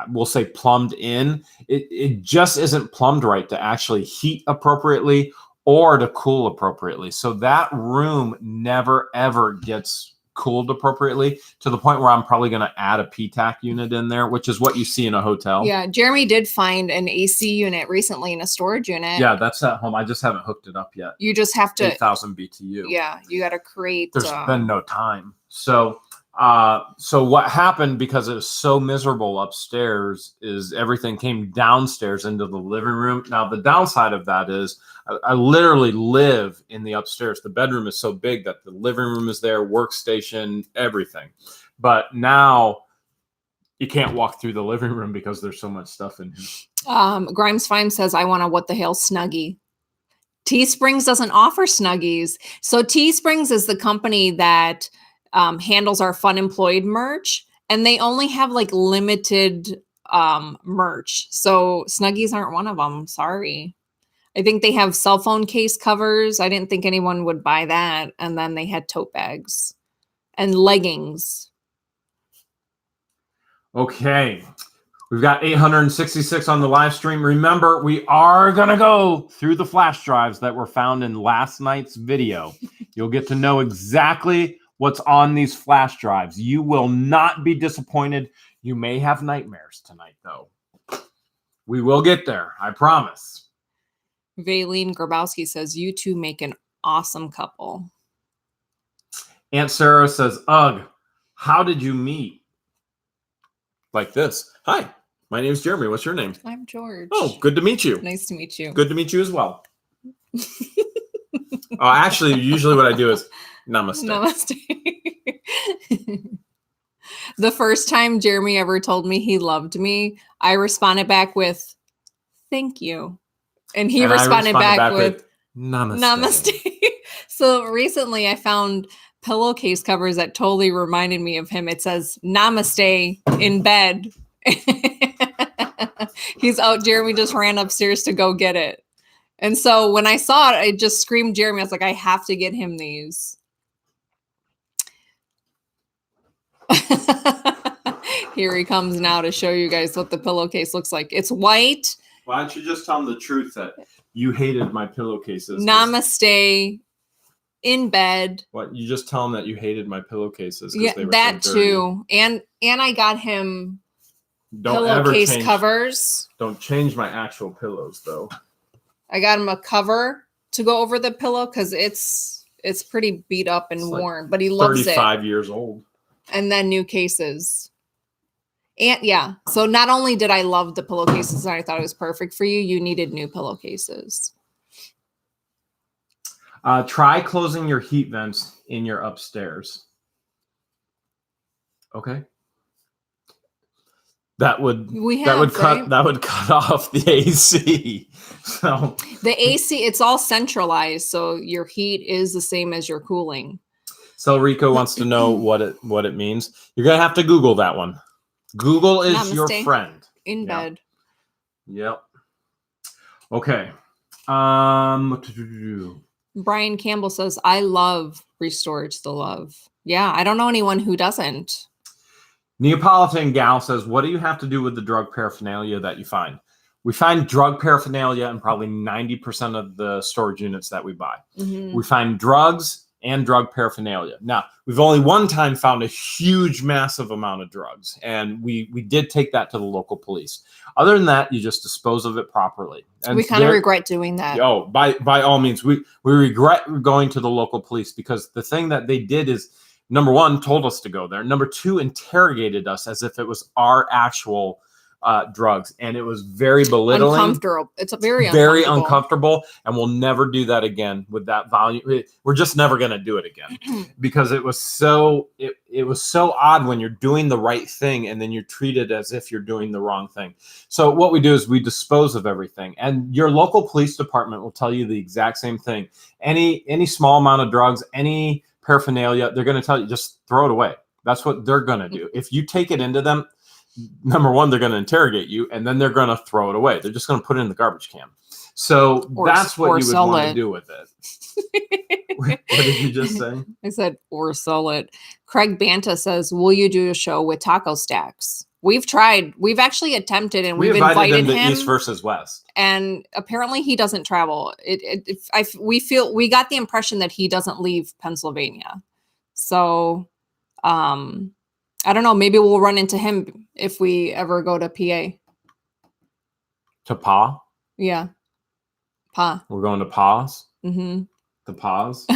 we'll say, plumbed in, it just isn't plumbed right to actually heat appropriately or to cool appropriately. So that room never, ever gets cooled appropriately, to the point where I'm probably going to add a PTAC unit in there, which is what you see in a hotel. Yeah, Jeremy did find an AC unit recently in a storage unit. Yeah, that's at home. I just haven't hooked it up yet. You just have to 8,000 BTU. Yeah, you got to create. There's been no time. So what happened, because it was so miserable upstairs, is everything came downstairs into the living room. Now, the downside of that is I literally live in the upstairs. The bedroom is so big that the living room is there, workstation, everything. But now you can't walk through the living room because there's so much stuff in here. Grimes Fime says, I want a What the Hale Snuggie. Teesprings doesn't offer Snuggies. So Teesprings is the company that handles our Fun Employed merch, and they only have limited merch. So Snuggies aren't one of them. Sorry. I think they have cell phone case covers. I didn't think anyone would buy that. And then they had tote bags and leggings. Okay. We've got 866 on the live stream. Remember, we are going to go through the flash drives that were found in last night's video. You'll get to know exactly what's on these flash drives. You will not be disappointed. You may have nightmares tonight, though. We will get there, I promise. Valine Grabowski says, you two make an awesome couple. Aunt Sarah says, ugh, how did you meet? Like this. Hi, my name's Jeremy. What's your name? I'm George. Oh, good to meet you. Nice to meet you. Good to meet you as well. Actually, usually what I do is namaste. Namaste. The first time Jeremy ever told me he loved me, I responded back with, thank you. And he responded back with namaste. Namaste. So recently I found pillowcase covers that totally reminded me of him. It says namaste in bed. He's out. Jeremy just ran upstairs to go get it. And so when I saw it, I just screamed Jeremy. I was like, I have to get him these. Here he comes now to show you guys what the pillowcase looks like. It's white. Why don't you just tell them the truth that you hated my pillowcases? Namaste in bed. What? You just tell them that you hated my pillowcases. Yeah, they were that so dirty. too. And I got him Don't pillowcase ever covers. Don't change my actual pillows though. I got him a cover to go over the pillow because it's pretty beat up and worn, but he loves it. 35 years old. And then new cases. And yeah, so not only did I love the pillowcases and I thought it was perfect for you, you needed new pillowcases. Try closing your heat vents in your upstairs. Okay. That would cut off the AC. So the AC, it's all centralized, so your heat is the same as your cooling. So Rico wants to know what it means. You're gonna have to Google that one. Google is Namaste. your friend. In bed. Yep. Okay. Brian Campbell says, I love Restores the Love. Yeah, I don't know anyone who doesn't. Neapolitan Gal says, what do you have to do with the drug paraphernalia that you find? We find drug paraphernalia in probably 90% of the storage units that we buy. Mm-hmm. We find drugs and drug paraphernalia. Now, we've only one time found a huge, massive amount of drugs, and we did take that to the local police. Other than that, you just dispose of it properly. And we kind of regret doing that. Oh, by all means, we regret going to the local police because the thing that they did is, number one, told us to go there. Number two, interrogated us as if it was our actual drugs, and it was very belittling. Uncomfortable. It's very uncomfortable, and we'll never do that again with that volume. We're just never going to do it again because it was so odd when you're doing the right thing and then you're treated as if you're doing the wrong thing. So what we do is we dispose of everything, and your local police department will tell you the exact same thing. Any small amount of drugs, any paraphernalia, they're going to tell you just throw it away. That's what they're going to do. If you take it into them, number one, they're going to interrogate you, and then they're going to throw it away. They're just going to put it in the garbage can. So that's what you would want to do with it. What did you just say? I said, or sell it. Craig Banta says, will you do a show with taco stacks? We've tried. We've actually attempted, and we've invited him to East versus West. And apparently he doesn't travel. We got the impression that he doesn't leave Pennsylvania. So, I don't know. Maybe we'll run into him if we ever go to PA. To Pa? Yeah. Pa. We're going to Pa's? Mm-hmm. The Pa's?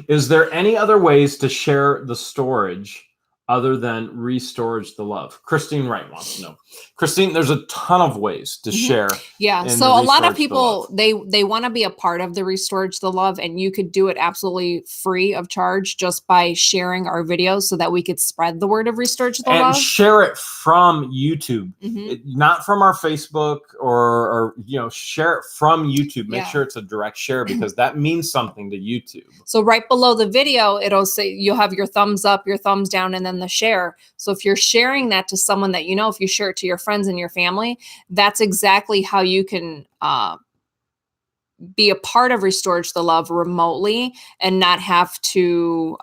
Is there any other ways to share the storage other than Restorage the Love? Christine Wright wants to know. Christine, there's a ton of ways to share. Yeah. So a lot of people, they want to be a part of the Restorage the Love, and you could do it absolutely free of charge just by sharing our videos so that we could spread the word of Restorage the Love. And share it from YouTube, not from our Facebook or share it from YouTube. Make sure it's a direct share because that means something to YouTube. So right below the video, it'll say you'll have your thumbs up, your thumbs down, and then the share. So if you're sharing that to someone that you know, if you share it to your friends and your family, that's exactly how you can be a part of Restorage the Love remotely and not have to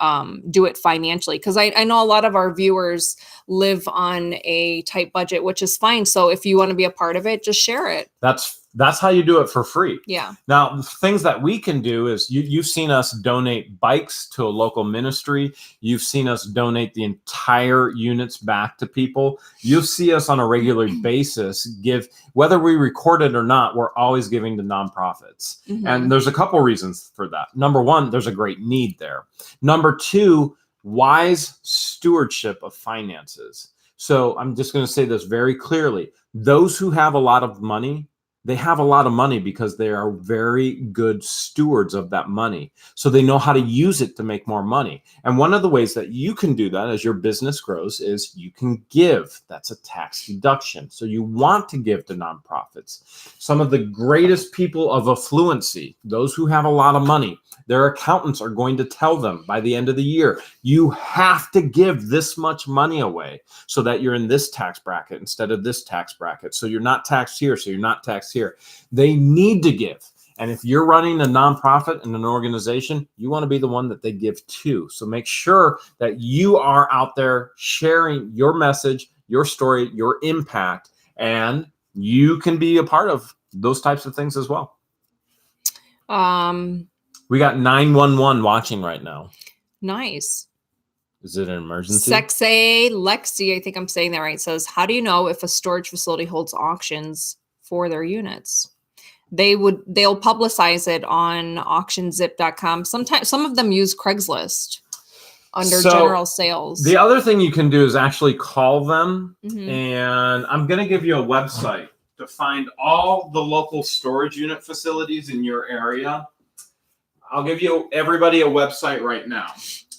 do it financially. Because I know a lot of our viewers live on a tight budget, which is fine. So if you want to be a part of it, just share it. That's That's how you do it for free. Yeah. Now, things that we can do is you've seen us donate bikes to a local ministry. You've seen us donate the entire units back to people. You'll see us on a regular basis give, whether we record it or not, we're always giving to nonprofits. And there's a couple reasons for that. Number one, there's a great need there. Number two, wise stewardship of finances. So I'm just going to say this very clearly. Those who have a lot of money, they have a lot of money because they are very good stewards of that money. So they know how to use it to make more money. And one of the ways that you can do that as your business grows is you can give. That's a tax deduction. So you want to give to nonprofits. Some of the greatest people of affluency, those who have a lot of money, their accountants are going to tell them by the end of the year, you have to give this much money away so that you're in this tax bracket instead of this tax bracket. So you're not taxed here, so you're not taxed here. They need to give. And if you're running a nonprofit and an organization, you want to be the one that they give to. So make sure that you are out there sharing your message, your story, your impact, and you can be a part of those types of things as well. We got 911 watching right now. Nice. Is it an emergency? Sexay Lexi, I think I'm saying that right, says, how do you know if a storage facility holds auctions for their units? They'll publicize it on auctionzip.com. Sometimes some of them use Craigslist under general sales. The other thing you can do is actually call them. And I'm going to give you a website to find all the local storage unit facilities in your area. I'll give you everybody a website right now.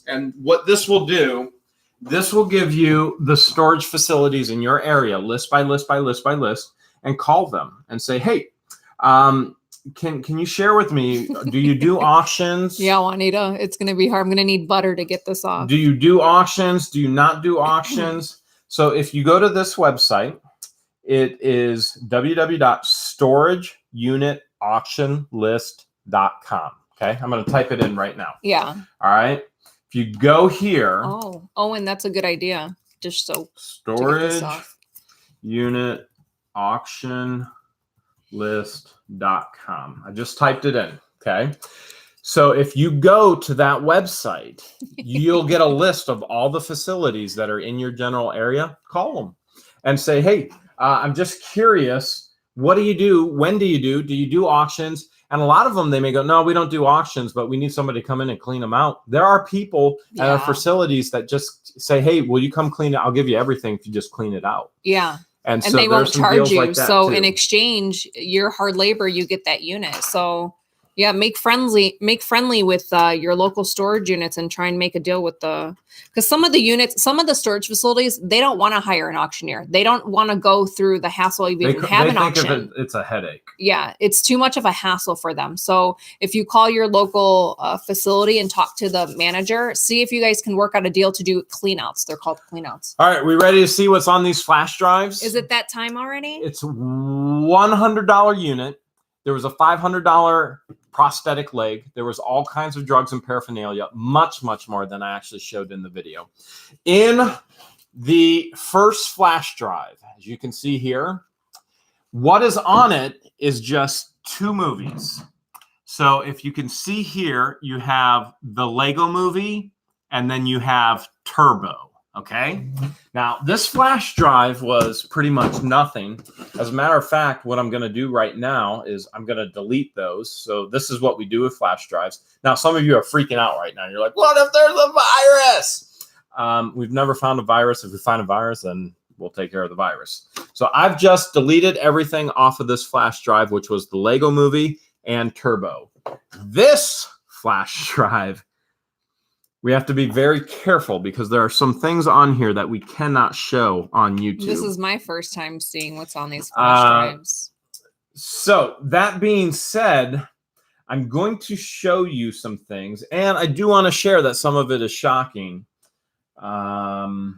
And what this will do, this will give you the storage facilities in your area, list by list by list by list, and call them and say, hey, can you share with me, do you do auctions? Yeah, Juanita, it's going to be hard. I'm going to need butter to get this off. Do you do auctions? Do you not do auctions? So if you go to this website, it is www.storageunitauctionlist.com. Okay, I'm going to type it in right now. Yeah. All right. If you go here. Oh, and that's a good idea. Just so storage unit auction list.com. I just typed it in. Okay. So if you go to that website, you'll get a list of all the facilities that are in your general area. Call them and say, hey, I'm just curious. What do you do? When do you do? Do you do auctions? And a lot of them, they may go, no, we don't do auctions, but we need somebody to come in and clean them out. There are people at our facilities that just say, hey, will you come clean it? I'll give you everything if you just clean it out. Yeah. And so they won't charge you. Like so in exchange, your hard labor, you get that unit. So yeah, make friendly with your local storage units and try and make a deal with because some of the storage facilities, they don't want to hire an auctioneer. They don't want to go through the hassle of even have an auction. It's a headache. Yeah, it's too much of a hassle for them. So if you call your local facility and talk to the manager, see if you guys can work out a deal to do cleanouts. They're called cleanouts. All right, we ready to see what's on these flash drives? Is it that time already? It's $100 unit. There was a $500 prosthetic leg. There was all kinds of drugs and paraphernalia, much, much more than I actually showed in the video. In the first flash drive, as you can see here, what is on it is just 2 movies. So if you can see here, you have the Lego movie and then you have Turbo. Okay. Now this flash drive was pretty much nothing. As a matter of fact, what I'm going to do right now is I'm going to delete those. So this is what we do with flash drives. Now, some of you are freaking out right now. You're like, what if there's a virus? We've never found a virus. If we find a virus, then we'll take care of the virus. So I've just deleted everything off of this flash drive, which was the Lego movie and Turbo. This flash drive, we have to be very careful because there are some things on here that we cannot show on YouTube. This is my first time seeing what's on these flash drives. So that being said, I'm going to show you some things, and I do want to share that some of it is shocking. No,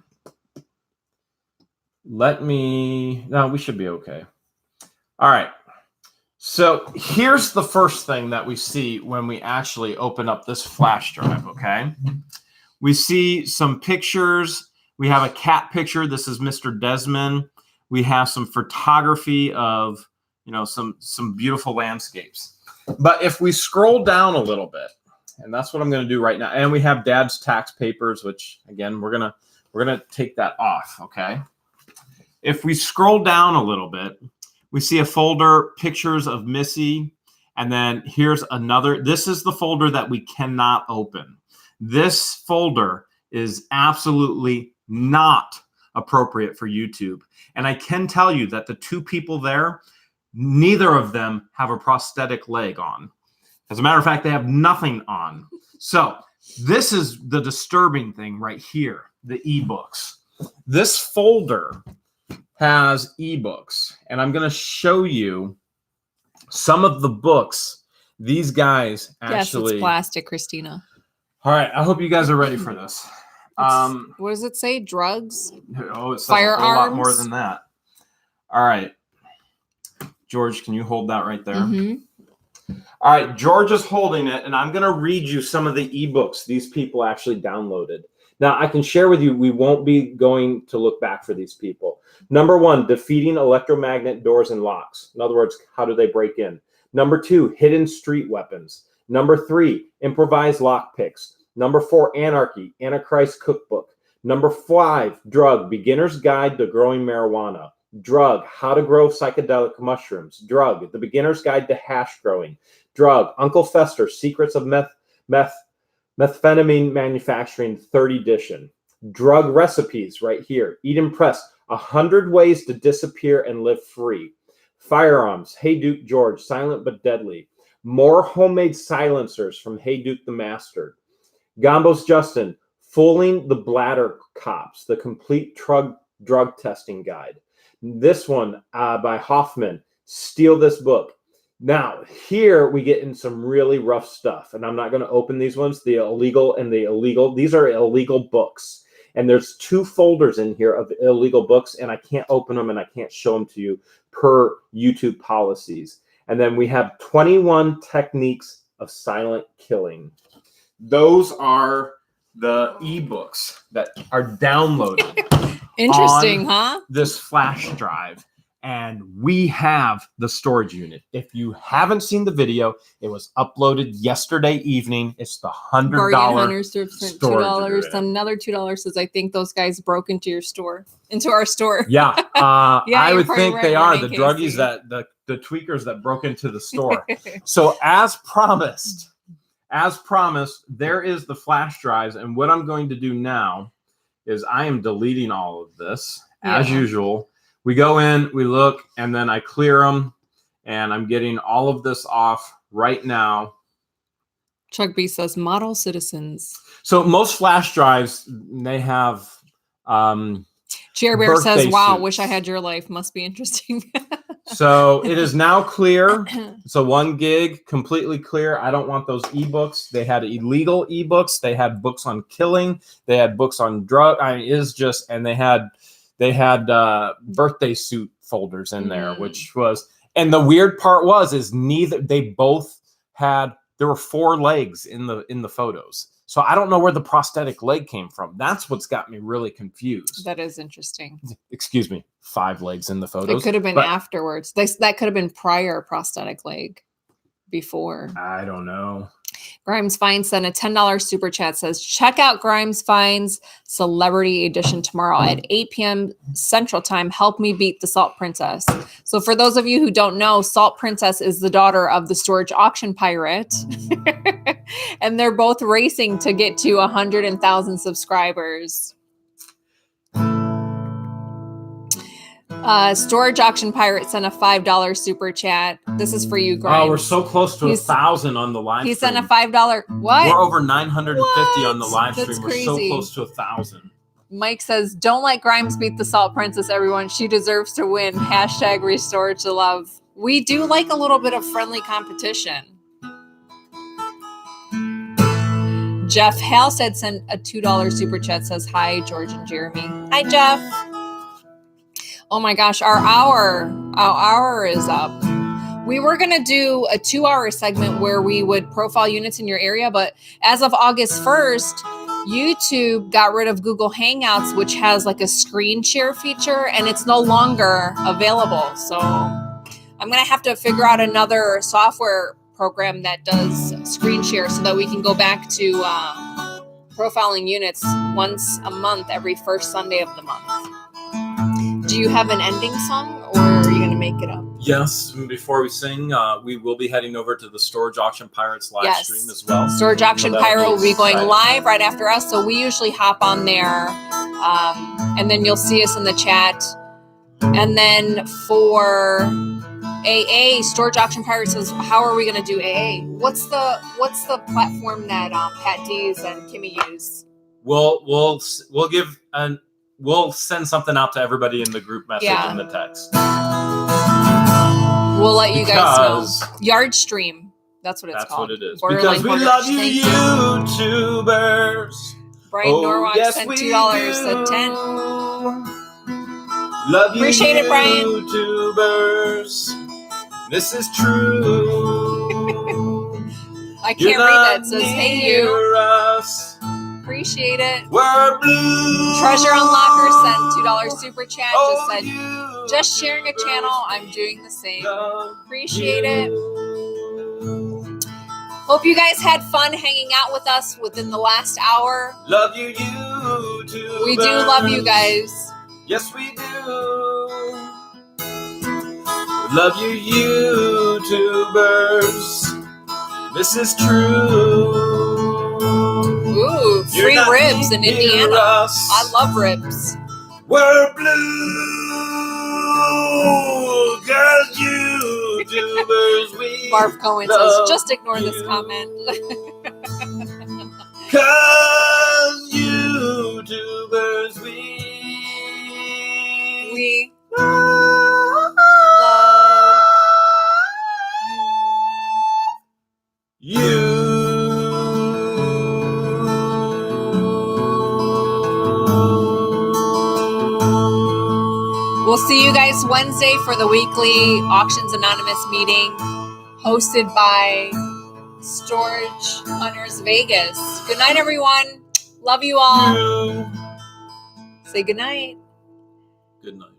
we should be okay. All right. So here's the first thing that we see when we actually open up this flash drive, okay? We see some pictures. We have a cat picture. This is Mr. Desmond. We have some photography of, some beautiful landscapes. But if we scroll down a little bit, and that's what I'm going to do right now, and we have Dad's tax papers, which again we're gonna take that off. Okay. If we scroll down a little bit, we see a folder, pictures of Missy, and then here's another. This is the folder that we cannot open. This folder is absolutely not appropriate for YouTube. And I can tell you that the two people there, neither of them have a prosthetic leg on. As a matter of fact, they have nothing on. So this is the disturbing thing right here, the ebooks. This folder has ebooks, and I'm going to show you some of the books these guys actually. Yes, it's plastic, Christina. All right, I hope you guys are ready for this. What does it say? Drugs? Oh, it says firearms? A whole lot more than that. All right. George, can you hold that right there? Mm-hmm. All right, George is holding it, and I'm going to read you some of the ebooks these people actually downloaded. Now, I can share with you, we won't be going to look back for these people. Number 1, defeating electromagnet doors and locks. In other words, how do they break in? Number 2, hidden street weapons. Number 3, improvised lockpicks. Number 4, anarchy, Antichrist cookbook. Number 5, drug, beginner's guide to growing marijuana. Drug, how to grow psychedelic mushrooms. Drug, the beginner's guide to hash growing. Drug, Uncle Fester, secrets of methamphetamine manufacturing, 3rd edition. Drug recipes right here. Eden Press, 100 ways to disappear and live free. Firearms, Hey Duke George, silent but deadly. More homemade silencers from Hey Duke the Master. Gambos Justin, fooling the bladder cops, the complete drug testing guide. This one by Hoffman, steal this book. Now, here we get in some really rough stuff, and I'm not going to open these ones, the illegal and the illegal. These are illegal books, and there's 2 folders in here of illegal books, and I can't open them and I can't show them to you per YouTube policies. And then we have 21 techniques of silent killing. Those are the ebooks that are downloaded. Interesting, on huh? This flash drive. And we have the storage unit. If you haven't seen the video, it was uploaded yesterday evening. It's the $100 $2. unit. Another $2 says, I think those guys broke into our store. Yeah, Yeah, I would probably think right, they are Ryan the druggies Casey. the tweakers that broke into the store. So as promised, there is the flash drives. And what I'm going to do now is I am deleting all of this as usual. We go in, we look, and then I clear them, and I'm getting all of this off right now. Chuck B says, model citizens. So most flash drives, they have Chair Bear says, wow, suits. wish I had your life. Must be interesting. So it is now clear. It's a 1 gig, completely clear. I don't want those ebooks. They had illegal ebooks. They had books on killing. They had books on drug. And they had birthday suit folders in there, which was, and the weird part is they both had, there were 4 legs in the photos. So I don't know where the prosthetic leg came from. That's what's got me really confused. That is interesting. Excuse me, 5 legs in the photos. It could have been afterwards. That could have been prior prosthetic leg before. I don't know. Grimes Finds sent a $10 super chat, says, check out Grimes Finds Celebrity Edition tomorrow at 8 p.m. Central Time. Help me beat the Salt Princess. So for those of you who don't know, Salt Princess is the daughter of the storage auction pirate. And they're both racing to get to 100,000 subscribers. Storage Auction Pirate sent a $5 super chat. This is for you, Grimes. Oh, we're so close to 1,000 on the live stream. He sent a $5. What? We're over 950 on the live That's stream. crazy. We're so close to 1,000. Mike says, don't let Grimes beat the Salt Princess, everyone. She deserves to win. # restore to love. We do like a little bit of friendly competition. Jeff Hale sent a $2 super chat, says, hi, George and Jeremy. Hi, Jeff. Oh my gosh, our hour is up. We were going to do a 2-hour segment where we would profile units in your area, but as of August 1st, YouTube got rid of Google Hangouts, which has like a screen share feature, and it's no longer available. So I'm going to have to figure out another software program that does screen share so that we can go back to profiling units once a month, every first Sunday of the month. Do you have an ending song, or are you going to make it up? Yes. Before we sing, we will be heading over to the Storage Auction Pirates live stream as well. Storage Auction Pirate will be going live right after us. So we usually hop on there, and then you'll see us in the chat. And then for AA, Storage Auction Pirates says, how are we going to do AA? What's the platform that Pat D's and Kimmy use? We'll send something out to everybody in the group message in the text. We'll let you guys know. Yard Stream. That's what it's called. That's what it is. Borderline Because we love you, YouTubers. Brian Norwalk sent $2 at 10. Love you, appreciate it, Brian. YouTubers. This is true. I can't read that. It says, hey, you. Us. Appreciate it. We're blue. Treasure Unlocker sent $2 super chat. Just said, just sharing a channel. I'm doing the same. Appreciate it. Hope you guys had fun hanging out with us within the last hour. Love you, YouTubers. We do love you guys. Yes, we do. Love you, YouTubers. This is true. Ooh, free ribs in Indiana. I love ribs. We're blue, cause YouTubers we Marv Cohen says, just ignore this comment. Cause YouTubers we love you. We'll see you guys Wednesday for the weekly Auctions Anonymous meeting hosted by Storage Hunters Vegas. Good night, everyone. Love you all. Say good night. Good night.